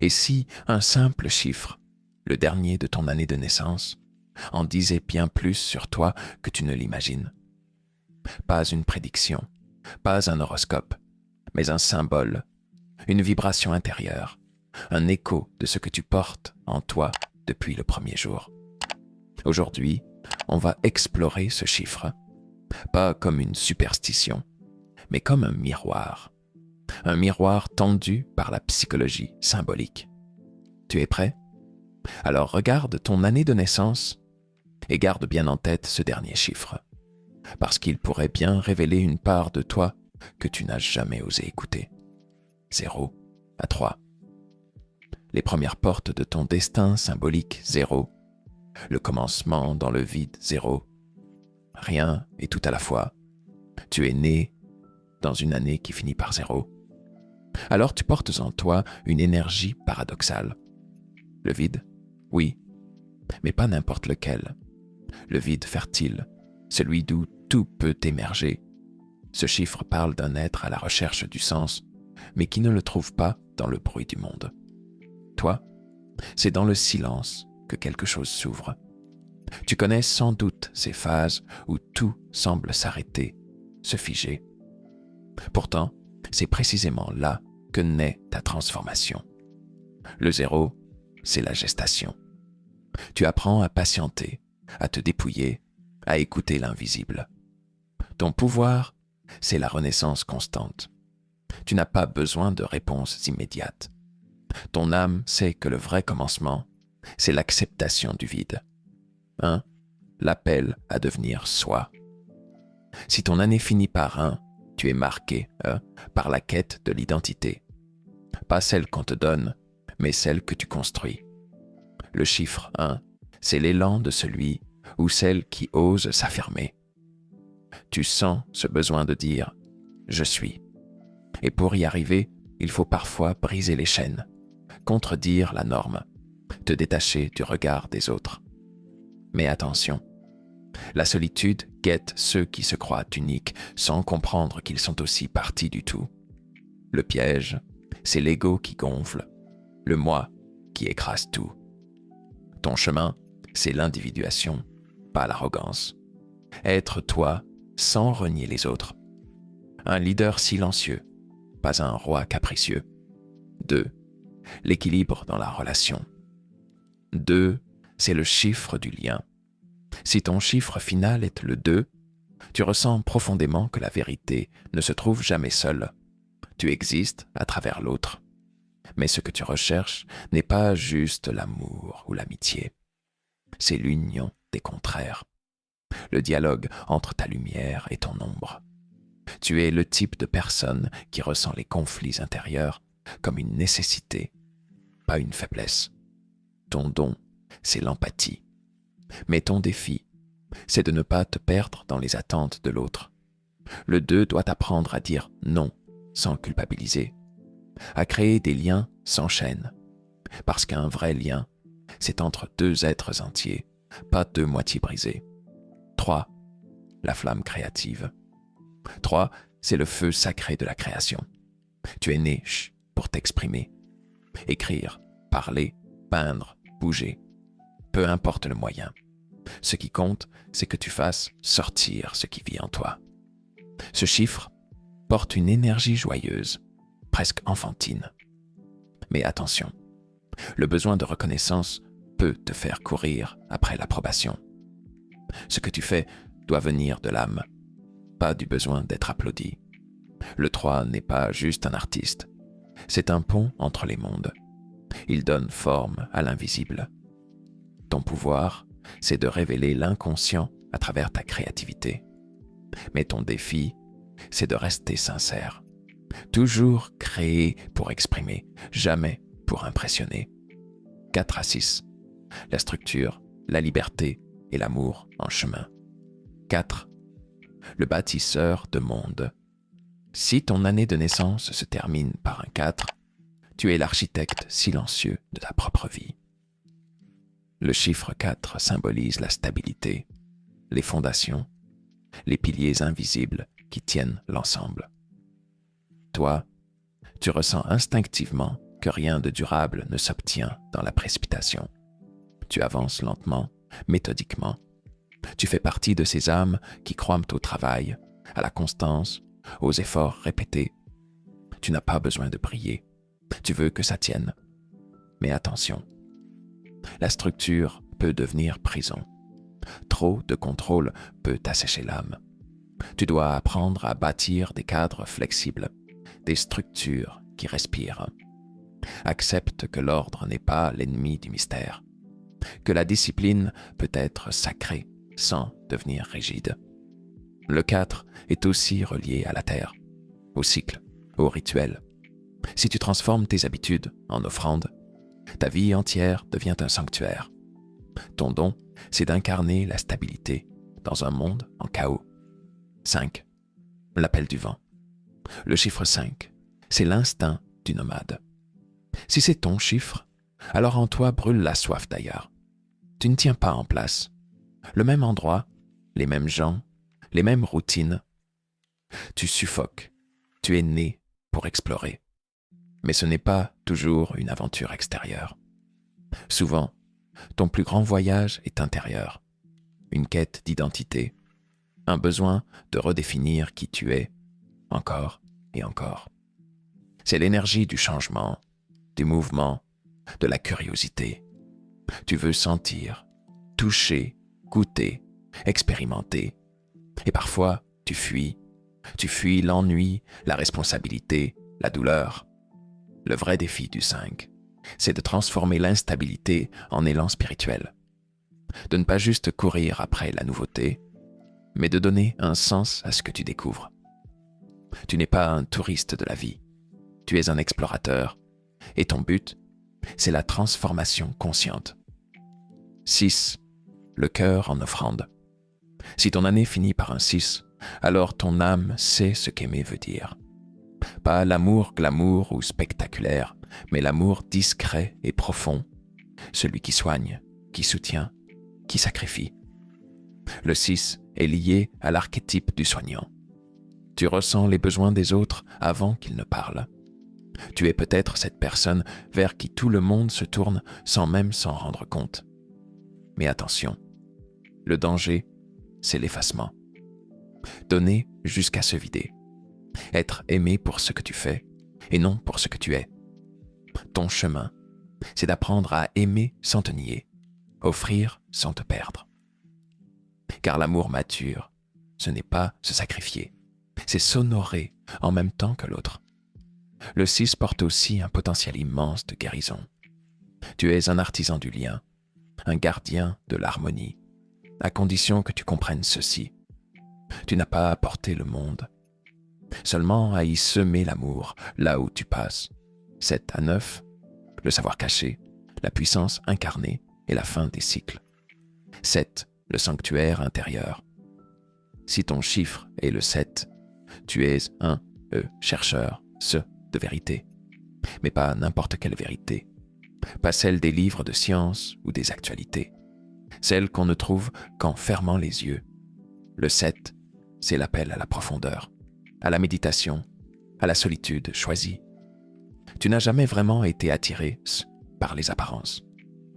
Et si un simple chiffre, le dernier de ton année de naissance, en disait bien plus sur toi que tu ne l'imagines? Pas une prédiction, pas un horoscope, mais un symbole, une vibration intérieure, un écho de ce que tu portes en toi depuis le premier jour. Aujourd'hui, on va explorer ce chiffre, pas comme une superstition, mais comme un miroir tendu par la psychologie symbolique. Tu es prêt? Alors regarde ton année de naissance et garde bien en tête ce dernier chiffre, parce qu'il pourrait bien révéler une part de toi que tu n'as jamais osé écouter. 0 à 3. Les premières portes de ton destin symbolique 0. Le commencement dans le vide 0. Rien et tout à la fois. Tu es né dans une année qui finit par 0. Alors tu portes en toi une énergie paradoxale. Le vide? Oui, mais pas n'importe lequel. Le vide fertile, celui d'où tout peut émerger. Ce chiffre parle d'un être à la recherche du sens, mais qui ne le trouve pas dans le bruit du monde. Toi, c'est dans le silence que quelque chose s'ouvre. Tu connais sans doute ces phases où tout semble s'arrêter, se figer. Pourtant, c'est précisément là que naît ta transformation. Le 0, c'est la gestation. Tu apprends à patienter, à te dépouiller, à écouter l'invisible. Ton pouvoir, c'est la renaissance constante. Tu n'as pas besoin de réponses immédiates. Ton âme sait que le vrai commencement, c'est l'acceptation du vide. L'appel à devenir soi. Si ton année finit par 1, tu es marqué par la quête de l'identité. Pas celle qu'on te donne, mais celle que tu construis. Le chiffre 1, c'est l'élan de celui ou celle qui ose s'affirmer. Tu sens ce besoin de dire « je suis ». Et pour y arriver, il faut parfois briser les chaînes, contredire la norme, te détacher du regard des autres. Mais attention, la solitude guette ceux qui se croient uniques sans comprendre qu'ils sont aussi partie du tout. Le piège, c'est l'ego qui gonfle, le moi qui écrase tout. Ton chemin, c'est l'individuation, pas l'arrogance. Être toi sans renier les autres. Un leader silencieux, pas un roi capricieux. 2. L'équilibre dans la relation. 2, c'est le chiffre du lien. Si ton chiffre final est le 2, tu ressens profondément que la vérité ne se trouve jamais seule. Tu existes à travers l'autre. Mais ce que tu recherches n'est pas juste l'amour ou l'amitié. C'est l'union des contraires. Le dialogue entre ta lumière et ton ombre. Tu es le type de personne qui ressent les conflits intérieurs comme une nécessité, pas une faiblesse. Ton don, c'est l'empathie. Mais ton défi, c'est de ne pas te perdre dans les attentes de l'autre. Le 2 doit apprendre à dire non sans culpabiliser, à créer des liens sans chaîne. Parce qu'un vrai lien, c'est entre deux êtres entiers, pas deux moitiés brisées. 3, la flamme créative. 3, c'est le feu sacré de la création. Tu es né pour t'exprimer. Écrire, parler, peindre, bouger. Peu importe le moyen. Ce qui compte, c'est que tu fasses sortir ce qui vit en toi. Ce chiffre porte une énergie joyeuse, presque enfantine. Mais attention, le besoin de reconnaissance peut te faire courir après l'approbation. Ce que tu fais doit venir de l'âme, pas du besoin d'être applaudi. Le 3 n'est pas juste un artiste, c'est un pont entre les mondes. Il donne forme à l'invisible. Ton pouvoir, c'est de révéler l'inconscient à travers ta créativité. Mais ton défi, c'est de rester sincère. Toujours créer pour exprimer, jamais pour impressionner. 4 à 6. La structure, la liberté et l'amour en chemin. 4. Le bâtisseur de monde. Si ton année de naissance se termine par un 4, tu es l'architecte silencieux de ta propre vie. Le chiffre 4 symbolise la stabilité, les fondations, les piliers invisibles qui tiennent l'ensemble. Toi, tu ressens instinctivement que rien de durable ne s'obtient dans la précipitation. Tu avances lentement, méthodiquement. Tu fais partie de ces âmes qui croient au travail, à la constance, aux efforts répétés. Tu n'as pas besoin de briller. Tu veux que ça tienne. Mais attention, la structure peut devenir prison. Trop de contrôle peut assécher l'âme. Tu dois apprendre à bâtir des cadres flexibles, des structures qui respirent. Accepte que l'ordre n'est pas l'ennemi du mystère, que la discipline peut être sacrée sans devenir rigide. Le 4 est aussi relié à la terre, au cycle, au rituel. Si tu transformes tes habitudes en offrande, ta vie entière devient un sanctuaire. Ton don, c'est d'incarner la stabilité dans un monde en chaos. 5. L'appel du vent. Le chiffre 5, c'est l'instinct du nomade. Si c'est ton chiffre, alors en toi brûle la soif d'ailleurs. Tu ne tiens pas en place. Le même endroit, les mêmes gens, les mêmes routines. Tu suffoques. Tu es né pour explorer. Mais ce n'est pas toujours une aventure extérieure. Souvent, ton plus grand voyage est intérieur. Une quête d'identité, un besoin de redéfinir qui tu es, encore et encore. C'est l'énergie du changement, du mouvement, de la curiosité. Tu veux sentir, toucher, goûter, expérimenter. Et parfois, tu fuis. Tu fuis l'ennui, la responsabilité, la douleur. Le vrai défi du 5, c'est de transformer l'instabilité en élan spirituel. De ne pas juste courir après la nouveauté, mais de donner un sens à ce que tu découvres. Tu n'es pas un touriste de la vie, tu es un explorateur, et ton but, c'est la transformation consciente. 6. Le cœur en offrande. Si ton année finit par un 6, alors ton âme sait ce qu'aimer veut dire. Pas l'amour glamour ou spectaculaire, mais l'amour discret et profond, celui qui soigne, qui soutient, qui sacrifie. Le 6 est lié à l'archétype du soignant. Tu ressens les besoins des autres avant qu'ils ne parlent. Tu es peut-être cette personne vers qui tout le monde se tourne sans même s'en rendre compte. Mais attention, le danger, c'est l'effacement. Donner jusqu'à se vider. Être aimé pour ce que tu fais et non pour ce que tu es. Ton chemin, c'est d'apprendre à aimer sans te nier, offrir sans te perdre. Car l'amour mature, ce n'est pas se sacrifier, c'est s'honorer en même temps que l'autre. Le 6 porte aussi un potentiel immense de guérison. Tu es un artisan du lien, un gardien de l'harmonie, à condition que tu comprennes ceci. Tu n'as pas à porter le monde, seulement à y semer l'amour là où tu passes. 7 à 9, le savoir caché, la puissance incarnée et la fin des cycles. 7, le sanctuaire intérieur. Si ton chiffre est le 7, tu es un chercheur, de vérité. Mais pas n'importe quelle vérité. Pas celle des livres de science ou des actualités. Celle qu'on ne trouve qu'en fermant les yeux. Le 7, c'est l'appel à la profondeur, à la méditation, à la solitude choisie. Tu n'as jamais vraiment été attiré par les apparences.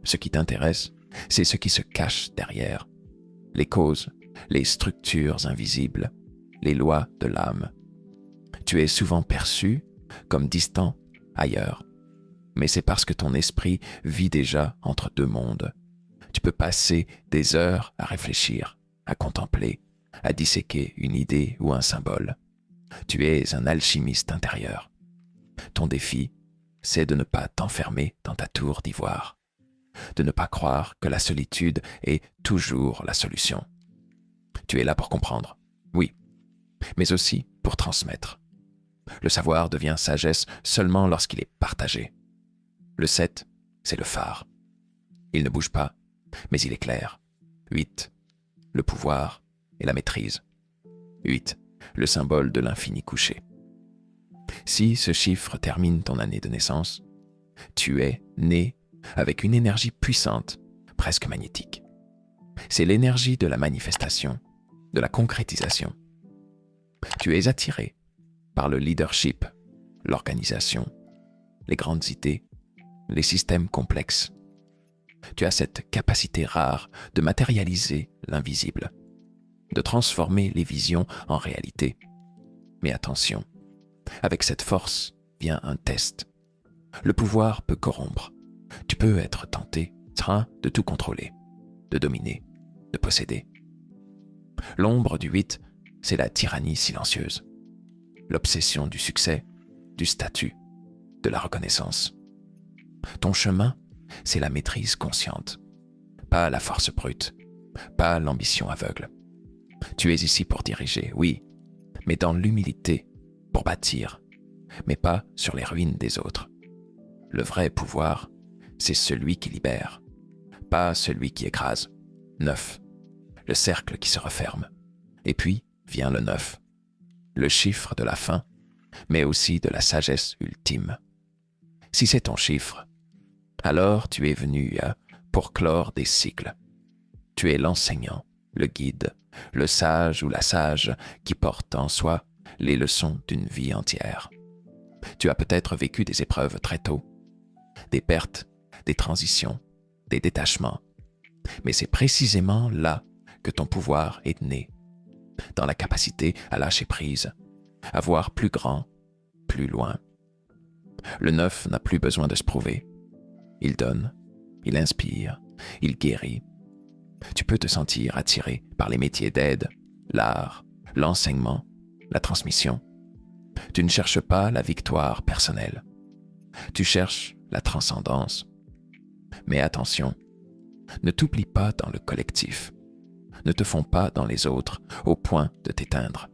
Ce qui t'intéresse, c'est ce qui se cache derrière. Les causes, les structures invisibles, les lois de l'âme. Tu es souvent perçu comme distant ailleurs, mais c'est parce que ton esprit vit déjà entre deux mondes. Tu peux passer des heures à réfléchir, à contempler, à disséquer une idée ou un symbole. Tu es un alchimiste intérieur. Ton défi, c'est de ne pas t'enfermer dans ta tour d'ivoire, de ne pas croire que la solitude est toujours la solution. Tu es là pour comprendre, oui, mais aussi pour transmettre. Le savoir devient sagesse seulement lorsqu'il est partagé. Le 7, c'est le phare. Il ne bouge pas, mais il éclaire. 8, le pouvoir et la maîtrise. 8, le symbole de l'infini couché. Si ce chiffre termine ton année de naissance, tu es né avec une énergie puissante, presque magnétique. C'est l'énergie de la manifestation, de la concrétisation. Tu es attiré par le leadership, l'organisation, les grandes idées, les systèmes complexes. Tu as cette capacité rare de matérialiser l'invisible, de transformer les visions en réalité. Mais attention, avec cette force vient un test. Le pouvoir peut corrompre. Tu peux être tenté, de tout contrôler, de dominer, de posséder. L'ombre du 8, c'est la tyrannie silencieuse, l'obsession du succès, du statut, de la reconnaissance. Ton chemin, c'est la maîtrise consciente, pas la force brute, pas l'ambition aveugle. Tu es ici pour diriger, oui, mais dans l'humilité, pour bâtir, mais pas sur les ruines des autres. Le vrai pouvoir, c'est celui qui libère, pas celui qui écrase. 9. Le cercle qui se referme. Et puis vient le 9, le chiffre de la fin, mais aussi de la sagesse ultime. Si c'est ton chiffre, alors tu es venu pour clore des cycles. Tu es l'enseignant, le guide, le sage ou la sage qui porte en soi les leçons d'une vie entière. Tu as peut-être vécu des épreuves très tôt, des pertes, des transitions, des détachements. Mais c'est précisément là que ton pouvoir est né, dans la capacité à lâcher prise, à voir plus grand, plus loin. Le 9 n'a plus besoin de se prouver. Il donne, il inspire, il guérit. Tu peux te sentir attiré par les métiers d'aide, l'art, l'enseignement, la transmission. Tu ne cherches pas la victoire personnelle. Tu cherches la transcendance. Mais attention, ne t'oublie pas dans le collectif. Ne te fonds pas dans les autres au point de t'éteindre.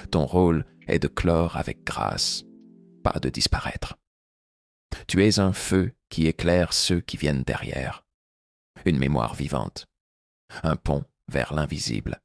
Ton rôle est de clore avec grâce, pas de disparaître. Tu es un feu qui éclaire ceux qui viennent derrière, une mémoire vivante, un pont vers l'invisible.